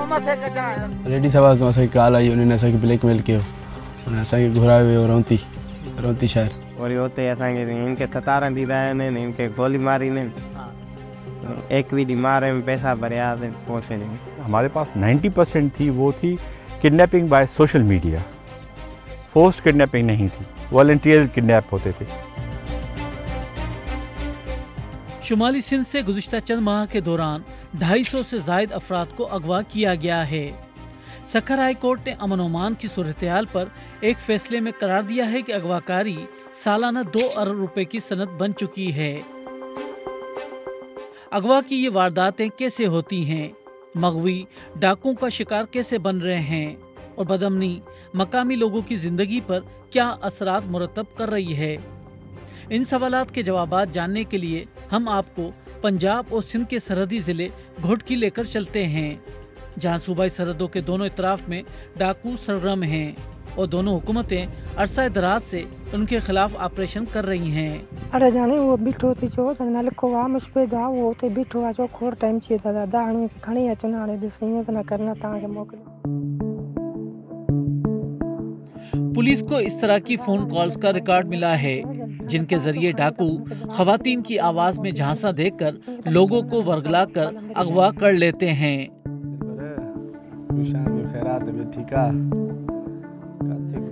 Ready सभा तो असांखे कॉल आई उन्हनि असांखे ब्लैकमेल कयो उन असांखे घुरायो वियो रौंती शहर वरी उते असांखे इनके सतारनि थी रहिया आहिनि इनके गोली मारी ने एक भी दी मारे में पैसा भरिया पहुंचे नहीं। हमारे पास 90% थी वो थी kidnapping by social media, forced kidnapping नहीं थी, वॉलंटियर किडनैप होते थे। शुमाली सिंध से गुज़िश्ता चंद माह के दौरान 250 से जायद अफराद को अगवा किया गया है। सखर हाई कोर्ट ने अमन ओमान की सूरत-ए-हाल पर एक फैसले में करार दिया है कि अगवाकारी सालाना 2 अरब रुपए की सनद बन चुकी है। अगवा की ये वारदातें कैसे होती हैं, मगवी डाकुओं का शिकार कैसे बन रहे हैं और बदअमनी मकामी लोगों की जिंदगी पर क्या असरात मुरतब कर रही है, इन सवालात के जवाबात जानने के लिए हम आपको पंजाब और सिंध के सरहदी जिले घोटकी लेकर चलते हैं, जहां सूबाई सरहदों के दोनों इतराफ में डाकू सरगर्म हैं और दोनों हुकूमतें अरसा दराज से उनके खिलाफ ऑपरेशन कर रही हैं। अरे जाने वो बिठो थी चो तना लिखो वा मुझपे दा वो ते बिठो आ जो खोर टाइम चे दा दाणू खणी अचना ने दिसई तना करना ता के मोकल। पुलिस को इस तरह की फोन कॉल्स का रिकॉर्ड मिला है जिनके जरिए डाकू खवातीन की आवाज में झांसा देकर लोगों को वर्गलाकर अगवा कर लेते हैं।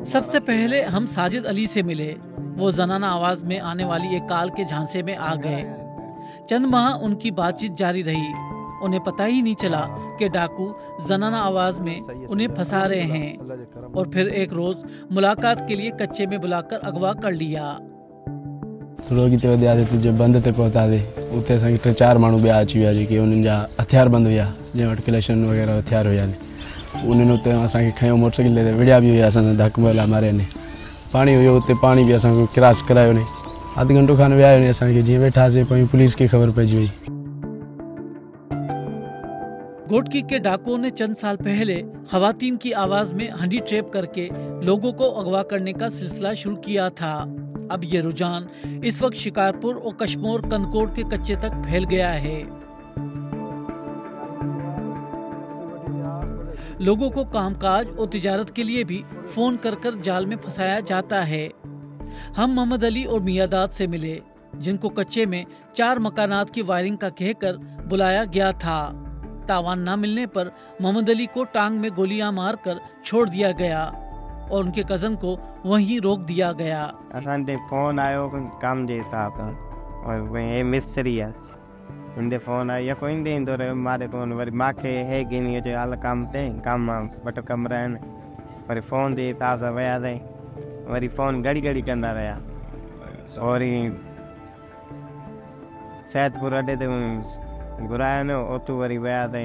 सबसे पहले हम साजिद अली से मिले। वो जनाना आवाज में आने वाली एक कॉल के झांसे में आ गए। चंद माह उनकी बातचीत जारी रही। उन्हें पता ही नहीं चला कि डाकू जनाना आवाज में उन्हें फंसा रहे हैं और फिर एक रोज मुलाकात के लिए कच्चे में बुलाकर अगवा कर लिया। लोग इते वधिया ते जे बंद ते पहुंचा दे उते असांखे 3-4 माण्हू ॿिया अची विया जेके उन्हनि जा हथियार बंद हुया, जंहिं वटि कलेक्शन वग़ैरह हथियार हुया। उन्हनि उते असांखे खयो मोटरसाइकिल ते विड़िया बि हुया, असां धक महिला मारे ने पाणी हुयो उते, पाणी बि असांखे क्रॉस करायो ने अधु घंटो खनि विया ने असांखे। जीअं वेठासीं पोइ पुलिस खे ख़बर पइजी वई। घोटकी के डाकुओं ने चंद साल पहले खवातीन की आवाज में हंडी ट्रैप करके लोगों को अगवा करने का सिलसिला शुरू किया था। अब ये रुझान इस वक्त शिकारपुर और कश्मोर कनकोट के कच्चे तक फैल गया है। लोगों को कामकाज और तिजारत के लिए भी फोन कर कर जाल में फंसाया जाता है। हम मोहम्मद अली और मियादाद से मिले, जिनको कच्चे में 4 मकानात की वायरिंग का कहकर बुलाया गया था। तावान न मिलने पर मोहम्मद अली को टांग में गोलियां मारकर छोड़ दिया गया और उनके कजन को वहीं रोक दिया गया। असांजे फोन आयो काम जे हिसाब और ये मिस्त्री है उनके फोन आयो या कोई नहीं तो मारे फोन वरी माखे है कि नहीं जो आला काम ते काम बट कमरा है वरी फोन दे तासा वया दे वरी फोन घड़ी कंदा रहा और सैदपुर अड्डे ते घुराया न ओतू वरी वया ते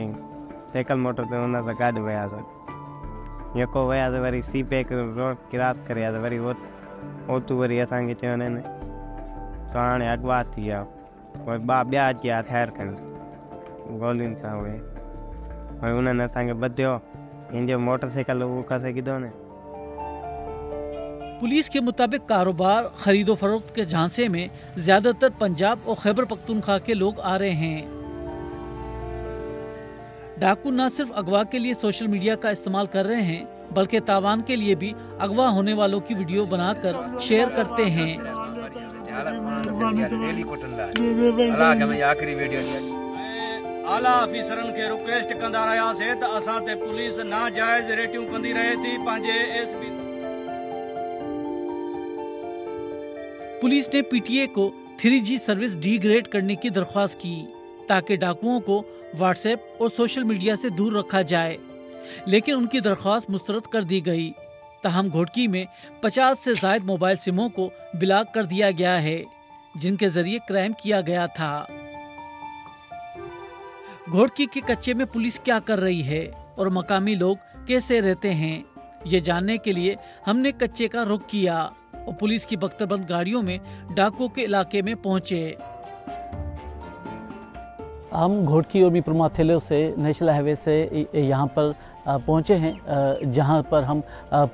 साइकिल मोटर ते उन सां गॾु वियासीं। यको वया तो वरी सी पैक रोड क्रॉस करे तो वरी ओतू वरी असांखे चयो न तो हाणे अगवा थी विया और ॿिया अची विया हथियार खणी गोलियुनि सां उहे वरी उन्हनि असांखे ॿधियो। हिनजो मोटरसाइकिल उहो खसे किथो न। पुलिस के मुताबिक कारोबार खरीदो फरोख्त के झांसे में ज्यादातर पंजाब और खैबर पख्तूनख्वा के लोग आ रहे हैं। डाकू न सिर्फ अगवा के लिए सोशल मीडिया का इस्तेमाल कर रहे हैं बल्कि तावान के लिए भी अगवा होने वालों की वीडियो बनाकर शेयर करते हैं। आला अफीसरन के रिक्वेस्ट कंदा रहा से त असां ते पुलिस नाजायज रेटिंग कंदी रहे थी पंहिंजे एसपी। पुलिस ने पीटीए को 3G सर्विस डिग्रेड करने की दरख्वास्त की ताकि डाकुओं को व्हाट्सएप और सोशल मीडिया से दूर रखा जाए, लेकिन उनकी दरख्वास्त मुस्तरद कर दी गई। ताहम घोटकी में 50 से ज्यादा मोबाइल सिमों को ब्लॉक कर दिया गया है जिनके जरिए क्राइम किया गया था। घोटकी के कच्चे में पुलिस क्या कर रही है और मकामी लोग कैसे रहते हैं, ये जानने के लिए हमने कच्चे का रुख किया और पुलिस की बख्तरबंद गाड़ियों में डाकुओं के इलाके में पहुंचे। हम घोटकी और मिप्रमा थेलो से नेशनल हाईवे से यहाँ पर पहुँचे हैं, जहाँ पर हम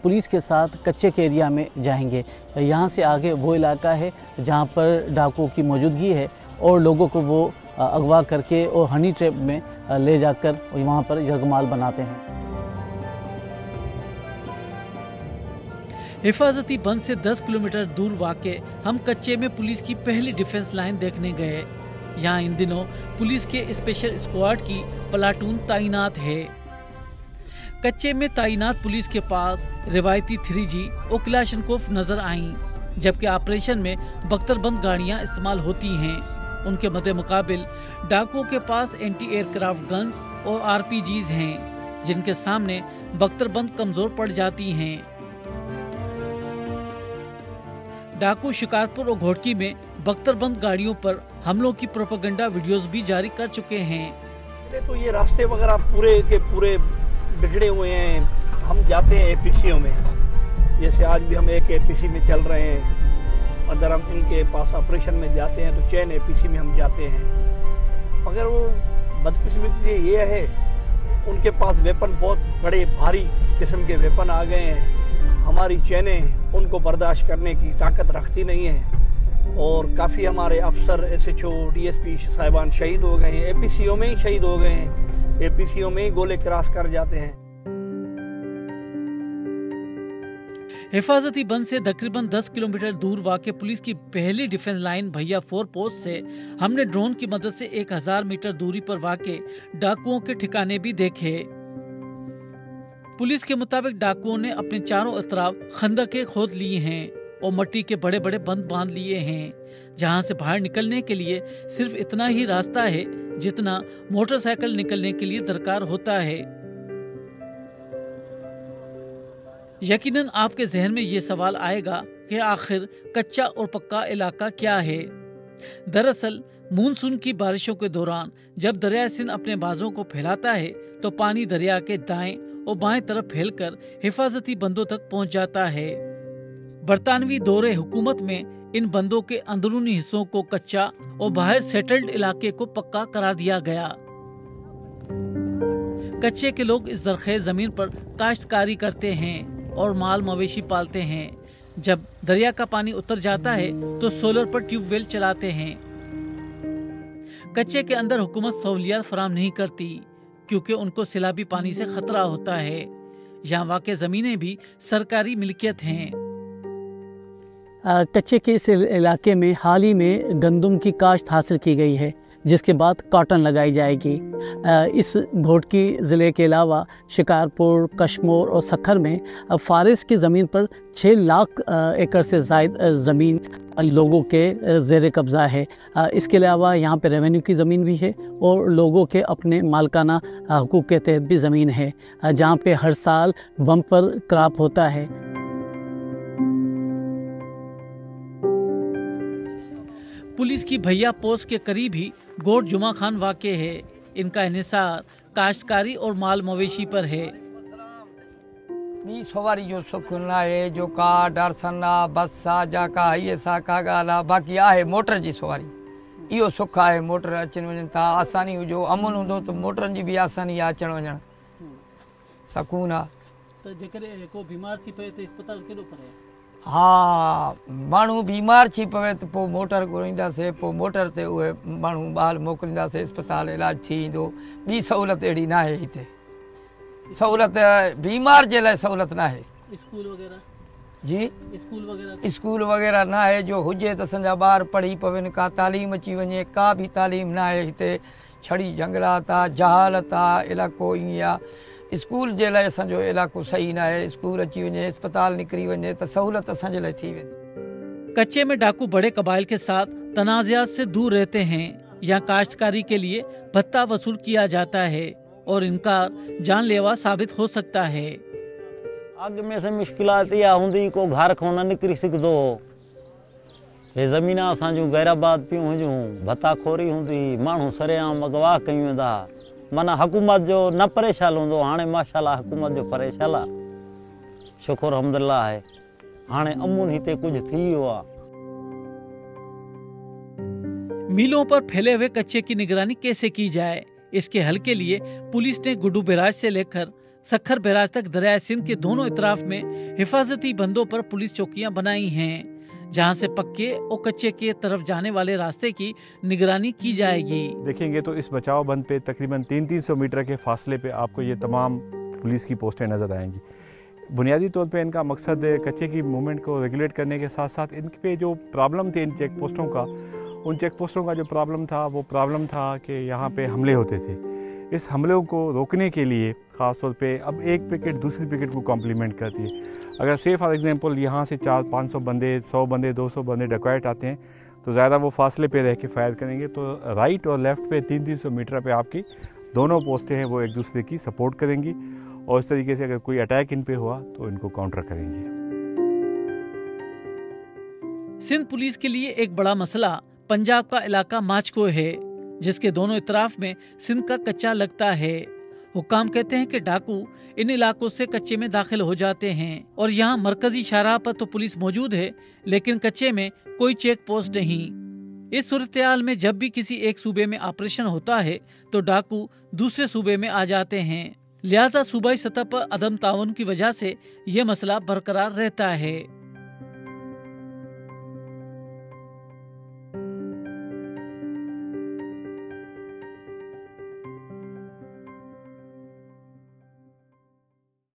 पुलिस के साथ कच्चे के एरिया में जाएंगे। यहाँ से आगे वो इलाका है जहाँ पर डाकुओं की मौजूदगी है और लोगों को वो अगवा करके और हनी ट्रैप में ले जाकर वहाँ पर यरगमाल बनाते हैं। हिफाजती बंद से 10 किलोमीटर दूर वाक़े हम कच्चे में पुलिस की पहली डिफेंस लाइन देखने गए। यहाँ इन दिनों पुलिस के स्पेशल स्क्वाड की प्लाटून तैनात है। कच्चे में तैनात पुलिस के पास रिवायती 3G और क्लाशनकोफ नजर आईं, जबकि ऑपरेशन में बख्तरबंद गाड़ियां इस्तेमाल होती हैं। उनके मद्दे मुकाबिल डाकुओं के पास एंटी एयरक्राफ्ट गन्स और RPGs हैं, जिनके सामने बख्तरबंद कमजोर पड़ जाती हैं। डाकू शिकारपुर और घोटकी में बख्तरबंद गाड़ियों पर हमलों की प्रोपेगेंडा वीडियोस भी जारी कर चुके हैं। तो ये रास्ते वगैरह पूरे के पूरे बिगड़े हुए हैं। हम जाते हैं APCO में, जैसे आज भी हम एक APC में चल रहे हैं। अगर हम इनके पास ऑपरेशन में जाते हैं तो चैन APC में हम जाते हैं। मगर वो बदकिस्मती ये है, उनके पास वेपन बहुत बड़े भारी किस्म के वेपन आ गए हैं। हमारी चैनें उनको बर्दाश्त करने की ताकत रखती नहीं है और काफ़ी हमारे अफसर SHO DSP साहिबान शहीद हो गए हैं। APCO में ही शहीद हो गए हैं। APCO में ही गोले क्रॉस कर जाते हैं। हिफाजती बंद से तकरीबन 10 किलोमीटर दूर वाक़े पुलिस की पहली डिफेंस लाइन भैया 4 पोस्ट से हमने ड्रोन की मदद से 1000 मीटर दूरी पर वाक़े डाकुओं के ठिकाने भी देखे। पुलिस के मुताबिक डाकुओं ने अपने चारों तरफ खंदकें खोद लिए हैं और मिट्टी के बड़े बड़े बंद बांध लिए हैं, जहां से बाहर निकलने के लिए सिर्फ इतना ही रास्ता है जितना मोटरसाइकिल निकलने के लिए दरकार होता है। यकीनन आपके जहन में ये सवाल आएगा कि आखिर कच्चा और पक्का इलाका क्या है। दरअसल मानसून की बारिशों के दौरान जब दरिया सिंध अपने बाजों को फैलाता है तो पानी दरिया के दाएं और बाएं तरफ फैलकर हिफाजती बंदों तक पहुंच जाता है। बरतानवी दौरे हुकूमत में इन बंदों के अंदरूनी हिस्सों को कच्चा और बाहर सेटल्ड इलाके को पक्का करार दिया गया। कच्चे के लोग इस जरखेज जमीन पर काश्तकारी करते हैं और माल मवेशी पालते हैं। जब दरिया का पानी उतर जाता है तो सोलर पर ट्यूबवेल चलाते हैं। कच्चे के अंदर हुकूमत सहूलियात फराहम नहीं करती क्योंकि उनको सैलाबी पानी से खतरा होता है। यहाँ वाक़े जमीनें भी सरकारी मिल्कियत हैं। कच्चे के इस इलाके में हाल ही में गंदम की काश्त हासिल की गई है, जिसके बाद कॉटन लगाई जाएगी। इस घोटकी ज़िले के अलावा शिकारपुर, कश्मोर और सखर में फारिस की ज़मीन पर 6 लाख एकड़ से ज़ायद ज़मीन लोगों के ज़ेर कब्ज़ा है। इसके अलावा यहाँ पे रेवेन्यू की ज़मीन भी है और लोगों के अपने मालकाना हकूक़ के तहत भी ज़मीन है, जहाँ पे हर साल बम्पर क्रॉप होता है। पुलिस की भैया पोस्ट के करीब ही गोट जुमा खान वाक़े है। इनका इन्हिसार काश्तकारी और माल मवेशी पर है। ॿी सवारी जो सुख न आहे, जो का डरसन आहे, बस आहे, जा का हीअ सा का ॻाल्हि आहे। बाक़ी आहे मोटर जी सवारी, इहो सुख आहे। मोटर अचनि वञनि था, आसानी हुजो, अमन हूंदो त मोटरनि जी बि आसानी आहे अचणु वञणु, सकून आहे। त जेकॾहिं को बीमार थी पए त अस्पताल केॾो परे आहे? हाँ, माण्हू बीमार थी पवे त पोइ मोटर घुराईंदासीं, पोइ मोटर ते उहे माण्हू ॿाहिरि मोकिलींदासीं, अस्पताल इलाज थी ईंदो। ॿी सहूलियत अहिड़ी न आहे हिते। सहूलियत बीमार जे लाइ सहूलियत न आहे। स्कूल वगैरह जी स्कूल वगैरह न आहे। जो हुजे त असांजा ॿार पढ़ी पवनि, का तालीम अची वञे। का बि तालीम न आहे हिते। छड़ी जंगलात आहे, जहालत आहे, इलाइक़ो ईअं आहे। स्कूल जे लाइ असांजो इलाइक़ो सही न आहे। स्कूल अची वञे, अस्पताल निकिरी वञे त सहूलियत असांजे लाइ थी वेंदी। कच्चे में डाकू बड़े कबाइल के साथ तनाज़ात से दूर रहते हैं। यहाँ काश्तकारी के लिए भत्ता वसूल किया जाता है और इनकार जानलेवा साबित हो सकता है। अग में से मुश्किलात इहा हूंदी को घर खां न निकिरी सघंदो हो। हे ज़मीन असांजूं गैराबाद पियूं हुयूं, भत्ताखोरी हूंदी, माण्हू सरेआम अगवा कयूं वेंदा। माना हुकूमत जो न परेशान हूंदो। हाणे माशाअल्लाह हुकूमत जो परेशान आहे। शुक्र अल्हम्दुलिल्लाह आहे। हाणे अमून हिते कुछ थी वियो आहे। मिलों पर फैले हुए कच्चे की निगरानी कैसे की जाए, इसके हल के लिए पुलिस ने गुड्डू बैराज से लेकर सखर बैराज तक दरिया सिंध के दोनों इतराफ में हिफाजती बंदों पर पुलिस चौकियां बनाई हैं, जहां से पक्के और कच्चे के तरफ जाने वाले रास्ते की निगरानी की जाएगी। देखेंगे तो इस बचाव बंद पे तकरीबन 300 मीटर के फासले पे आपको ये तमाम पुलिस की पोस्टें नज़र आएंगी। बुनियादी तौर पे इनका मकसद कच्चे की मूवमेंट को रेगुलेट करने के साथ साथ इन पे जो प्रॉब्लम थे इन चेक पोस्टों का, उन चेक पोस्टों का जो प्रॉब्लम था वो प्रॉब्लम था कि यहाँ पे हमले होते थे। इस हमलों को रोकने के लिए ख़ास तौर पे अब एक पिकेट दूसरी पिकेट को कॉम्प्लीमेंट करती है। अगर से फॉर एग्जांपल यहाँ से 400-500 बंदे, 100 बंदे, 200 बंदे डकैत आते हैं तो ज़्यादा वो फासले पे रह के फायर करेंगे, तो राइट और लेफ़्ट पे 300 मीटर पे आपकी दोनों पोस्टें हैं वो एक दूसरे की सपोर्ट करेंगी और इस तरीके से अगर कोई अटैक इन पे हुआ तो इनको काउंटर करेंगे। सिंध पुलिस के लिए एक बड़ा मसला पंजाब का इलाका माचको है, जिसके दोनों इतराफ में सिंध का कच्चा लगता है। हुक्काम कहते हैं कि डाकू इन इलाकों से कच्चे में दाखिल हो जाते हैं और यहाँ मरकजी शाहराह पर तो पुलिस मौजूद है लेकिन कच्चे में कोई चेक पोस्ट नहीं। इस सूरत-ए-हाल में जब भी किसी एक सूबे में ऑपरेशन होता है तो डाकू दूसरे सूबे में आ जाते हैं, लिहाजा सूबाई सतह पर अदम ताउन की वजह से ये मसला बरकरार रहता है।